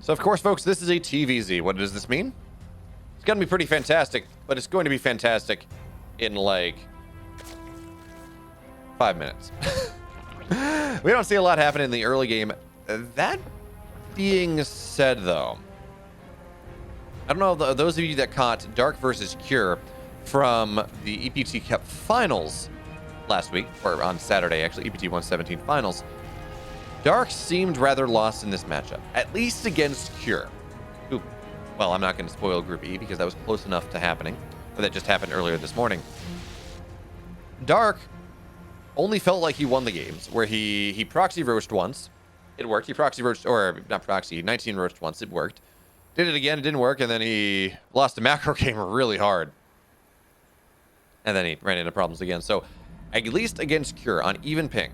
So, of course, folks, this is a TVZ. What does this mean? It's going to be pretty fantastic, but it's going to be fantastic in, like, 5 minutes. We don't see a lot happen in the early game. That being said, though, I don't know, those of you that caught Dark versus Cure from the EPT Cup finals last week, or on Saturday, actually, EPT 117 finals, Dark seemed rather lost in this matchup, at least against Cure. Who, well, I'm not going to spoil Group E because that was close enough to happening, but that just happened earlier this morning. Dark only felt like he won the games, where he proxy roached once. It worked. He proxy roached, or not proxy, 19 roached once. It worked. Did it again. It didn't work, and then he lost a macro game really hard. And then he ran into problems again. So, at least against Cure, on even ping,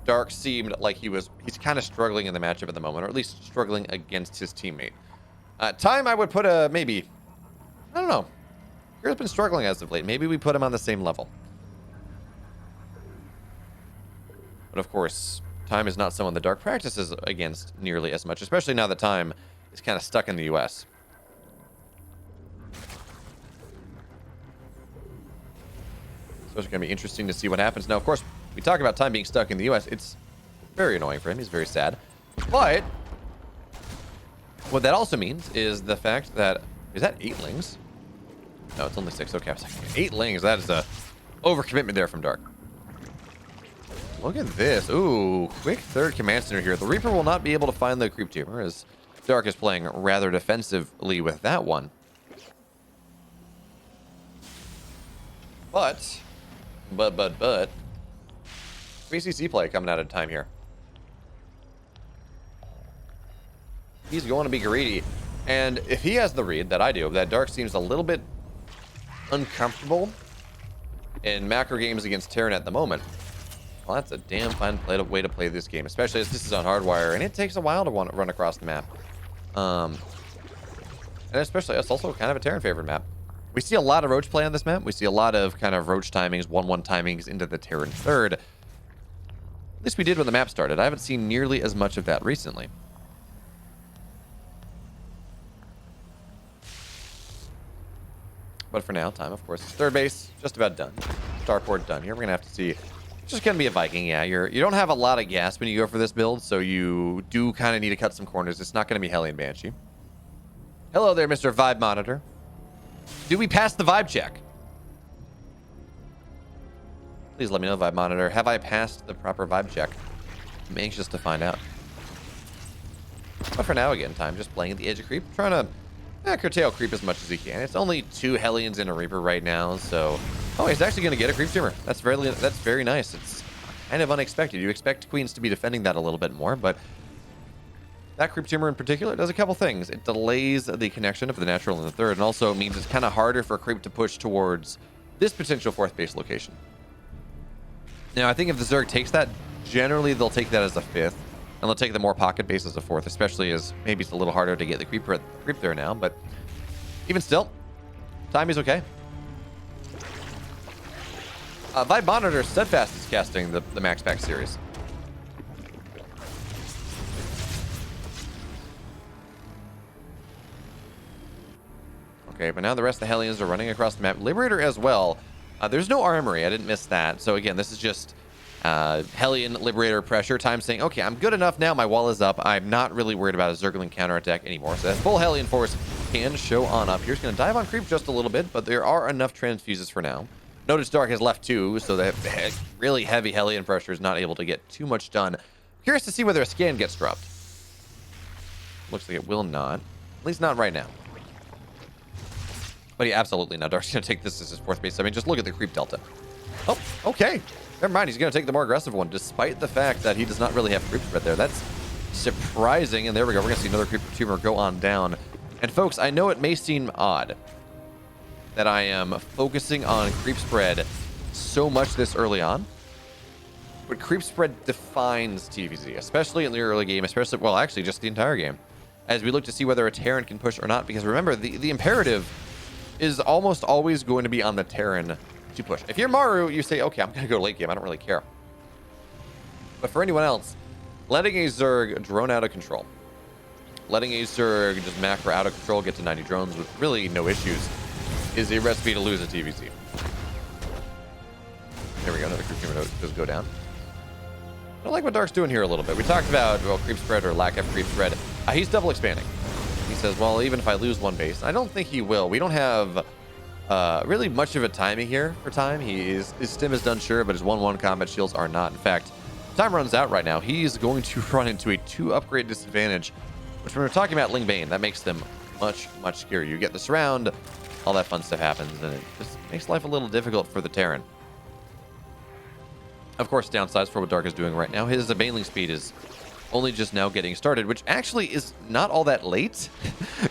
Dark seemed like he's kind of struggling in the matchup at the moment, or at least struggling against his teammate. Time, I would put a maybe. I don't know. Cure's been struggling as of late. Maybe we put him on the same level. But of course, Time is not someone the Dark practices against nearly as much, especially now that Time is kind of stuck in the US. So it's going to be interesting to see what happens. Now, of course, we talk about Time being stuck in the US. It's very annoying for him. He's very sad. But what that also means is the fact that... Is that 8 lings? No, it's only 6. Okay, I was like, 8 lings. That is a overcommitment there from Dark. Look at this. Ooh, quick third command center here. The Reaper will not be able to find the creep tumor, as Dark is playing rather defensively with that one. But, VCC play coming out of Time here. He's going to be greedy. And if he has the read that I do, that Dark seems a little bit uncomfortable in macro games against Terran at the moment, well, that's a damn fine way to play this game, especially as this is on Hardwire, and it takes a while to run across the map. And especially, it's also kind of a Terran favored map. We see a lot of Roach play on this map. We see a lot of kind of Roach timings, 1-1 timings into the Terran third. At least we did when the map started. I haven't seen nearly as much of that recently. But for now, Time, of course, is third base, just about done. Starport done here. We're going to have to see. It's just going to be a Viking, yeah. You don't have a lot of gas when you go for this build, so you do kind of need to cut some corners. It's not going to be Hellion Banshee. Hello there, Mr. Vibe Monitor. Do we pass the vibe check? Please let me know, Vibe Monitor. Have I passed the proper vibe check? I'm anxious to find out. But for now, again, Time just playing at the edge of creep, trying to curtail creep as much as he can. It's only 2 Hellions and a Reaper right now, so... Oh, he's actually going to get a creep tumor. That's very nice. It's kind of unexpected. You expect Queens to be defending that a little bit more, but that creep tumor in particular does a couple things. It delays the connection of the natural and the third, and also means it's kind of harder for creep to push towards this potential 4th base location. Now, I think if the Zerg takes that, generally they'll take that as a 5th. And they'll take the more pocket base as a 4th, especially as maybe it's a little harder to get the creep there now. But even still, Time is okay. Vibe Monitor Steadfast is casting the Max Pack series. Okay, but now the rest of the Hellions are running across the map. Liberator as well. There's no armory. I didn't miss that. So again, this is just... Hellion Liberator pressure. Time saying, okay, I'm good enough now. My wall is up. I'm not really worried about a Zergling counterattack anymore. So that full Hellion force can show on up. Here's going to dive on creep just a little bit, but there are enough transfuses for now. Notice Dark has left 2, so that really heavy Hellion pressure is not able to get too much done. Curious to see whether a scan gets dropped. Looks like it will not. At least not right now. But yeah, absolutely not. Dark's going to take this as his 4th base. I mean, just look at the creep delta. Oh, okay. Never mind, he's going to take the more aggressive one, despite the fact that he does not really have creep spread there. That's surprising, and there we go. We're going to see another creep tumor go on down. And folks, I know it may seem odd that I am focusing on creep spread so much this early on, but creep spread defines TVZ, especially in the early game, especially, well, actually just the entire game, as we look to see whether a Terran can push or not, because remember, the imperative is almost always going to be on the Terran to push. If you're Maru, you say, okay, I'm going to go late game. I don't really care. But for anyone else, letting a Zerg drone out of control letting a Zerg just macro out of control, get to 90 drones with really no issues, is a recipe to lose a TVC. There we go, another creep camera does go down. I like what Dark's doing here a little bit. We talked about, well, creep spread or lack of creep spread. He's double expanding. He says, well, even if I lose one base, I don't think he will. We don't have really much of a timing here for time. His stim is done, sure, but his 1-1 combat shields are not. In fact, time runs out right now. He's going to run into a 2 upgrade disadvantage, which when we're talking about Ling Bane, that makes them much, much scarier. You get the surround, all that fun stuff happens, and it just makes life a little difficult for the Terran. Of course, downsides for what Dark is doing right now. His Baneling speed is only just now getting started, which actually is not all that late.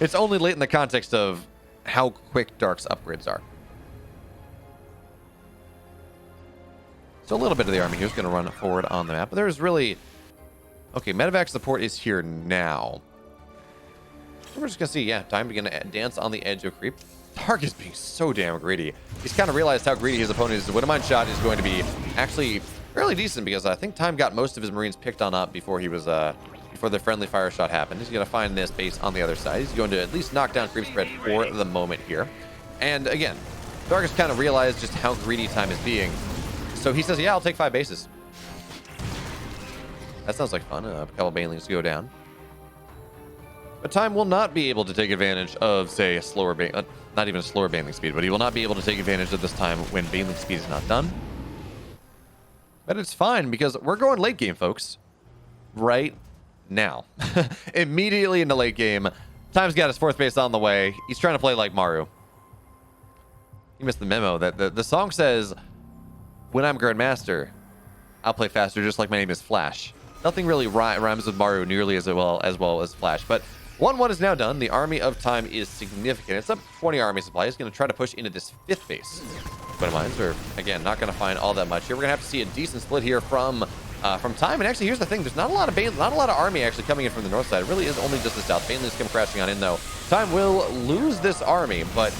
It's only late in the context of how quick Dark's upgrades are. So a little bit of the army here is going to run forward on the map, but there's really... Okay, medevac support is here now. We're just going to see, yeah, time to begin to dance on the edge of creep. Dark is being so damn greedy. He's kind of realized how greedy his opponent is. The Widowmine shot is going to be actually fairly decent because I think Time got most of his Marines picked on up before he was before the friendly fire shot happened. He's going to find this base on the other side. He's going to at least knock down creep spread for the moment here. And again, Dark has kind of realized just how greedy Time is being. So he says, yeah, I'll take 5 bases. That sounds like fun. A couple Banelings go down. But Time will not be able to take advantage of, say, a slower not even a slower Baneling speed, but he will not be able to take advantage of this time when Baneling speed is not done. But it's fine because we're going late game, folks. Right now. Immediately into late game. Time's got his 4th base on the way. He's trying to play like Maru. You missed the memo that the song says, when I'm Grandmaster, I'll play faster just like my name is Flash. Nothing really rhymes with Maru nearly as well as Flash, but 1-1 is now done. The army of Time is significant. It's up 20 army supply. He's going to try to push into this 5th base. Widowmines are, again, not going to find all that much here. We're going to have to see a decent split here from Time. And actually, here's the thing. There's not a lot of army actually coming in from the north side. It really is only just the south. Banelings come crashing on in, though. Time will lose this army, but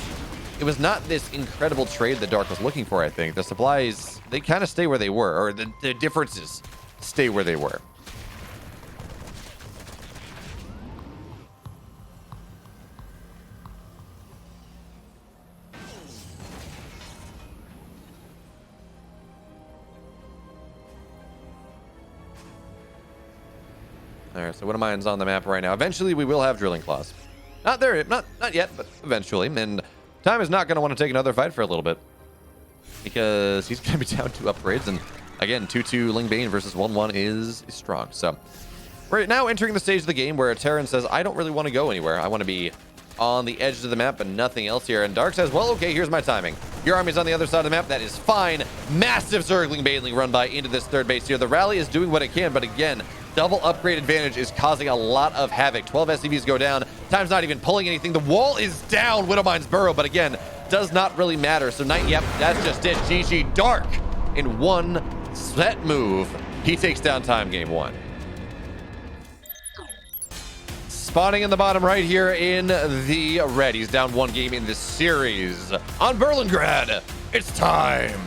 it was not this incredible trade that Dark was looking for, I think. The supplies, they kind of stay where they were, or the differences stay where they were. All right, so Widowmine's on the map right now. Eventually, we will have drilling claws. Not there, not yet, but eventually. And Time is not going to want to take another fight for a little bit because he's going to be down 2 upgrades. And again, 2-2 Ling Bane versus 1-1 is strong. So we're now entering the stage of the game where Terran says, I don't really want to go anywhere. I want to be on the edge of the map, but nothing else here. And Dark says, well, okay, here's my timing. Your army's on the other side of the map. That is fine. Massive Zergling Baneling run by into this 3rd base here. The rally is doing what it can, but again, double upgrade advantage is causing a lot of havoc. 12 SCVs go down. Time's not even pulling anything. The wall is down Widowmine's burrow, but again, does not really matter. So yep, that's just it. GG. Dark in one set move. He takes down Time game 1. Spawning in the bottom right here in the red. He's down 1 game in this series. On Berlingrad, it's Time.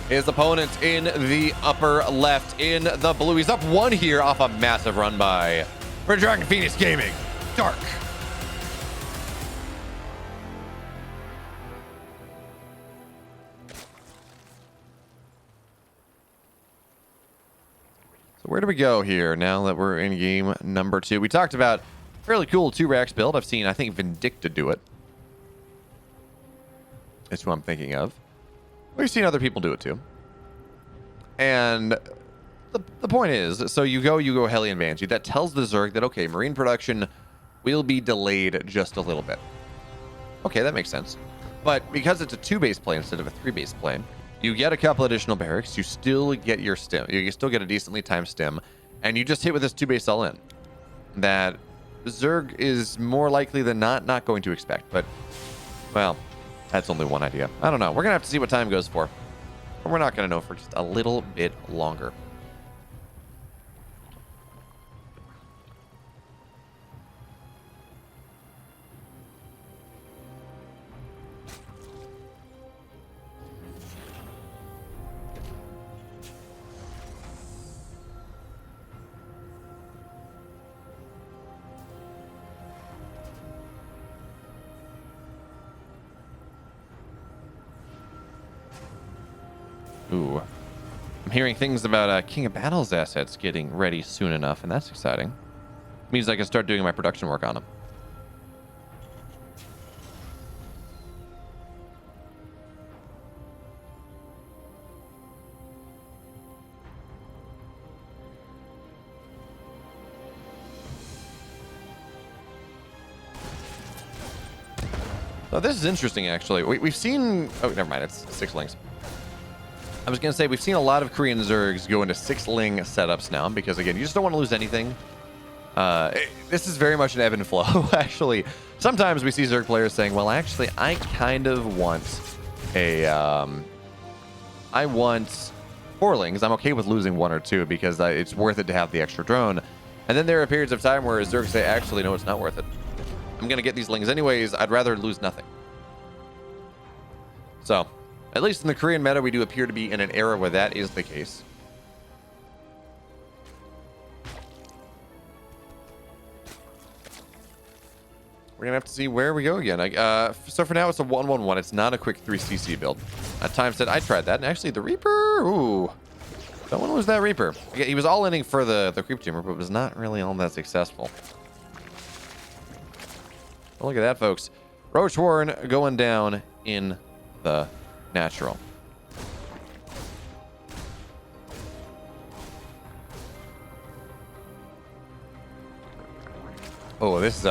His opponent in the upper left in the blue. He's up 1 here off a massive run by for Dragon Phoenix Gaming. Dark. So where do we go here now that we're in game number 2? We talked about fairly cool 2-Rax build. I've seen, I think, Vindicta do it. That's who I'm thinking of. We've seen other people do it too. And the point is, so you go Hellion Banshee. That tells the Zerg that, okay, Marine production will be delayed just a little bit. Okay, that makes sense. But because it's a 2-base play instead of a 3-base play, you get a couple additional barracks. You still get your stim. You still get a decently timed stim. And you just hit with this 2-base all in. That Zerg is more likely than not going to expect. But, well, that's only one idea. I don't know. We're going to have to see what Time goes for. But we're not going to know for just a little bit longer. Ooh. I'm hearing things about King of Battles assets getting ready soon enough, and that's exciting. Means I can start doing my production work on them. So this is interesting, actually. We've seen... Oh, never mind. It's 6-lings. I was going to say, we've seen a lot of Korean Zergs go into 6-ling setups now, because, again, you just don't want to lose anything. This is very much an ebb and flow, actually. Sometimes we see Zerg players saying, well, actually, I kind of want a... I want 4-lings. I'm okay with losing 1 or 2, because it's worth it to have the extra drone. And then there are periods of time where Zergs say, actually, no, it's not worth it. I'm going to get these lings anyways. I'd rather lose nothing. So, at least in the Korean meta, we do appear to be in an era where that is the case. We're going to have to see where we go again. So for now, it's a 1-1-1. It's not a quick 3cc build. At times said I tried that, and actually the Reaper, ooh. Don't want to lose that Reaper. He was all-inning for the Creep Tumor, but was not really all that successful. Well, look at that, folks. Roach Warren going down in the natural. Oh, this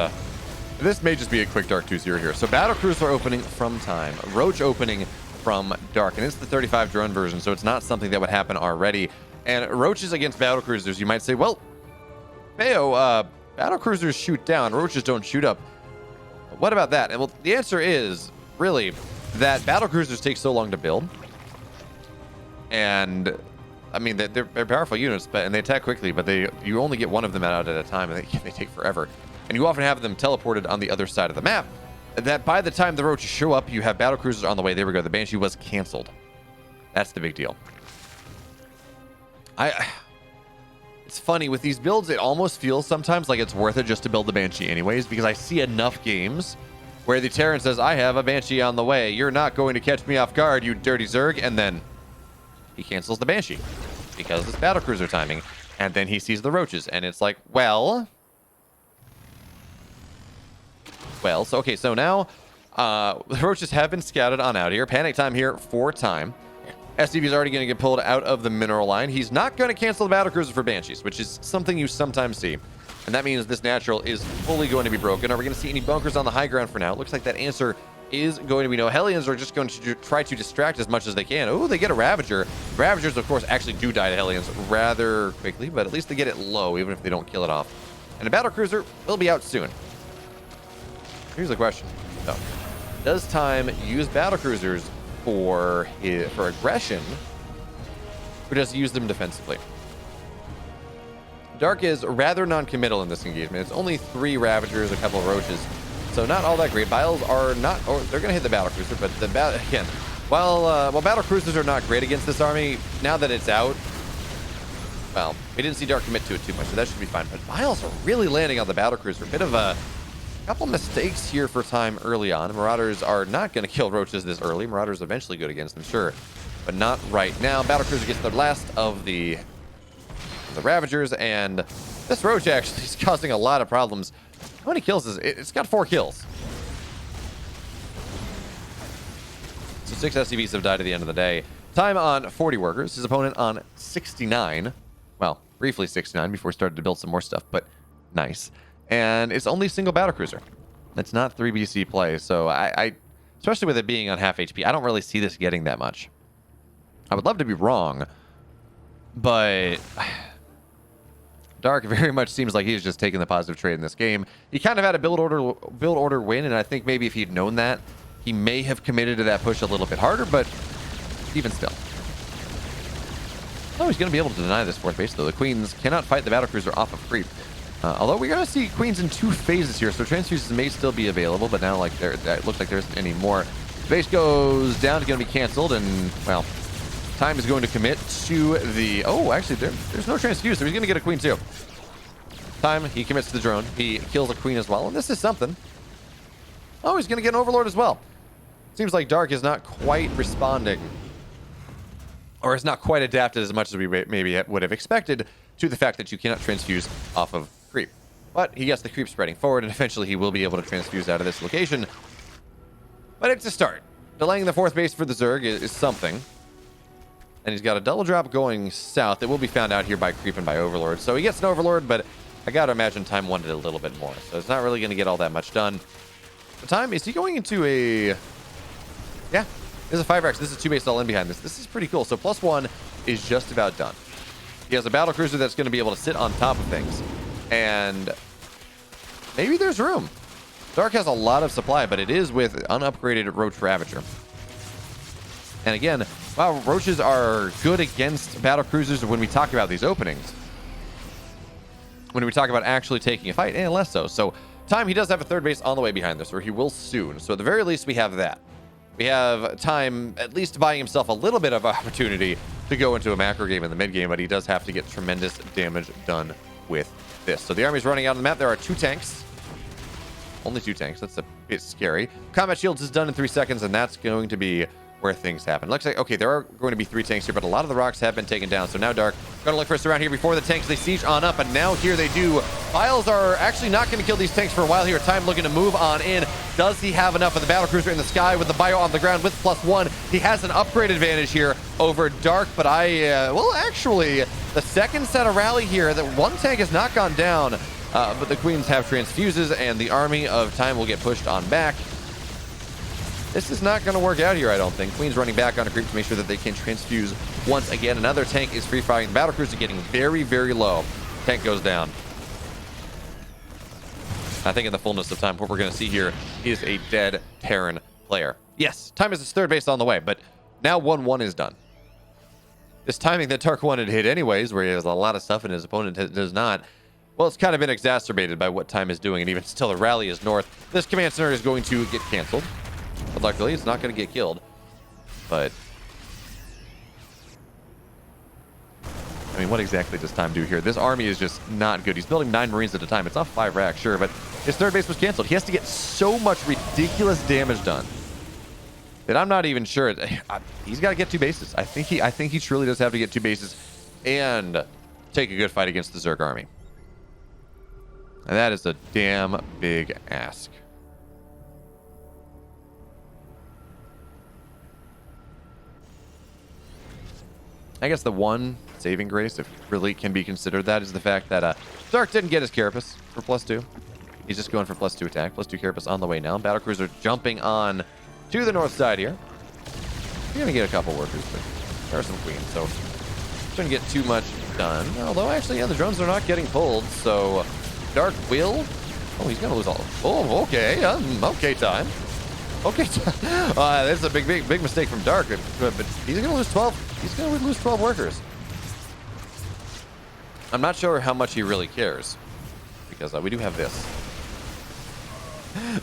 may just be a quick Dark 2-0 here. So Battlecruiser are opening from time. Roach opening from Dark. And it's the 35 drone version, so it's not something that would happen already. And Roaches against Battlecruisers, you might say, well, Bayo, Battlecruisers shoot down. Roaches don't shoot up. What about that? And well, the answer is really that battlecruisers take so long to build, and I mean they're powerful units, and they attack quickly, but you only get one of them out at a time, and they take forever. And you often have them teleported on the other side of the map. That by the time the Roaches show up, you have battlecruisers on the way. There we go. The Banshee was canceled. That's the big deal. It's funny, with these builds, it almost feels sometimes like it's worth it just to build the Banshee anyways, because I see enough games where the Terran says, I have a Banshee on the way. You're not going to catch me off guard, you dirty Zerg. And then he cancels the Banshee because it's battlecruiser timing. And then he sees the Roaches, and it's like, well, so okay, so now the Roaches have been scouted on out here. Panic time here for time. SCV is already going to get pulled out of the mineral line. He's not going to cancel the battlecruiser for Banshees, which is something you sometimes see. And that means this natural is fully going to be broken. Are we going to see any bunkers on the high ground for now? It looks like that answer is going to be no. Hellions are just going to try to distract as much as they can. Oh, they get a Ravager. Ravagers, of course, actually do die to Hellions rather quickly, but at least they get it low, even if they don't kill it off. And a battlecruiser will be out soon. Here's the question, though. Does Time use battlecruisers for aggression, or does he use them defensively? Dark is rather non-committal in this engagement. It's only 3 Ravagers, a couple of Roaches, so not all that great. Biles are not, or they're going to hit the battlecruiser, but again, while battlecruisers are not great against this army, now that it's out, well, we didn't see Dark commit to it too much, so that should be fine. But Biles are really landing on the battlecruiser. Bit of a couple mistakes here for Time early on. Marauders are not going to kill Roaches this early. Marauders eventually good against them, sure, but not right now. Battlecruiser gets the last of the Ravagers, and this Roach actually is causing a lot of problems. How many kills is it? It's got 4 kills. So 6 SCVs have died at the end of the day. Time on 40 workers. His opponent on 69. Well, briefly 69 before he started to build some more stuff, but nice. And it's only single battlecruiser. It's not 3 BC play, so I especially with it being on half HP, I don't really see this getting that much. I would love to be wrong, but Dark very much seems like he's just taking the positive trade in this game. He kind of had a build order win, and I think maybe if he'd known that, he may have committed to that push a little bit harder, but even still. Oh, he's going to be able to deny this 4th base, though. The Queens cannot fight the battlecruiser off of creep. Although we're going to see Queens in 2 phases here, so transfuses may still be available, but now it looks like there isn't any more. Base goes down, it's going to be canceled, and, well, Time is going to commit to the... Oh, actually, there's no transfuse, so he's going to get a Queen too. Time, he commits to the drone. He kills a Queen as well, and this is something. Oh, he's going to get an Overlord as well. Seems like Dark is not quite responding or is not quite adapted as much as we maybe would have expected to the fact that you cannot transfuse off of creep. But he gets the creep spreading forward, and eventually he will be able to transfuse out of this location. But it's a start. Delaying the 4th base for the Zerg is something. And he's got a double drop going south. It will be found out here by creep and by Overlord. So he gets an Overlord, but I gotta imagine Time wanted a little bit more. So it's not really going to get all that much done. The Time, is he going into a... Yeah, this is a 5X. This is 2 base all in behind this. This is pretty cool. So +1 is just about done. He has a battle cruiser that's going to be able to sit on top of things. And maybe there's room. Dark has a lot of supply, but it is with unupgraded Roach Ravager. And again, while Roaches are good against battle cruisers when we talk about these openings, when we talk about actually taking a fight, and less so. So Time, he does have a 3rd base on the way behind this, or he will soon. So at the very least, we have that. We have Time at least buying himself a little bit of opportunity to go into a macro game in the mid game, but he does have to get tremendous damage done with this. So the army's running out on the map. There are 2 tanks. Only 2 tanks. That's a bit scary. Combat shields is done in 3 seconds, and that's going to be where things happen. Looks like, okay, there are going to be 3 tanks here, but a lot of the rocks have been taken down. So now Dark gonna look for us around here before the tanks. They siege on up, and now here they do. Files are actually not going to kill these tanks for a while here. Time looking to move on in. Does he have enough of the battle cruiser in the sky with the bio on the ground with +1? He has an upgrade advantage here over Dark, but well, actually, the second set of rally here, that 1 tank has not gone down, but the Queens have transfuses, and the army of Time will get pushed on back. This is not going to work out here, I don't think. Queen's running back on a creep to make sure that they can transfuse once again. Another tank is free-firing. The battle cruiser getting very, very low. Tank goes down. I think in the fullness of time, what we're going to see here is a dead Terran player. Yes, Time is his 3rd base on the way, but now 1-1 is done. This timing that Dark wanted to hit anyways, where he has a lot of stuff and his opponent does not, well, it's kind of been exacerbated by what Time is doing, and even still the rally is north. This command center is going to get canceled. But luckily, it's not going to get killed. But I mean, what exactly does Time do here? This army is just not good. He's building 9 Marines at a time. It's not 5 racks, sure, but his 3rd base was canceled. He has to get so much ridiculous damage done that I'm not even sure. He's got to get 2 bases. I think he truly does have to get 2 bases and take a good fight against the Zerg army. And that is a damn big ask. I guess the one saving grace, if really can be considered that, is the fact that Dark didn't get his Carapace for +2. He's just going for +2 attack. +2 Carapace on the way now. Battlecruiser jumping on to the north side here. You're going to get a couple workers, but there are some Queens, so shouldn't get too much done. Although, actually, yeah, the drones are not getting pulled, so Dark will... Oh, he's going to lose all... Oh, okay. Okay, Time. Okay, that's a big mistake from Dark, but he's going to lose 12. He's going to lose 12 workers. I'm not sure how much he really cares, because we do have this.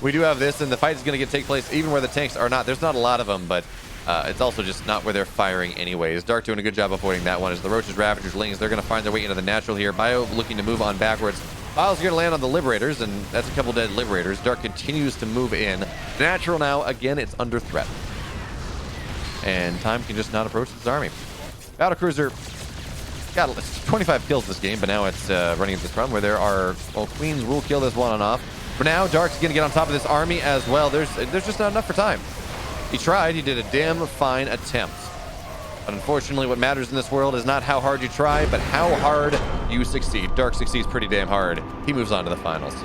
We do have this, and the fight is going to take place even where the tanks are not. There's not a lot of them, but it's also just not where they're firing anyways. Dark doing a good job avoiding that one. As the Roaches, Ravagers, Lings, they're going to find their way into the natural here. Bio looking to move on backwards. Files are going to land on the Liberators, and that's a couple dead Liberators. Dark continues to move in. Natural now, again, it's under threat. And Time can just not approach this army. Battlecruiser got 25 kills this game, but now it's running into this run where there are... Well, Queens will kill this one off. For now, Dark's going to get on top of this army as well. There's just not enough for Time. He tried. He did a damn fine attempt. But unfortunately, what matters in this world is not how hard you try, but how hard you succeed. Dark succeeds pretty damn hard. He moves on to the finals.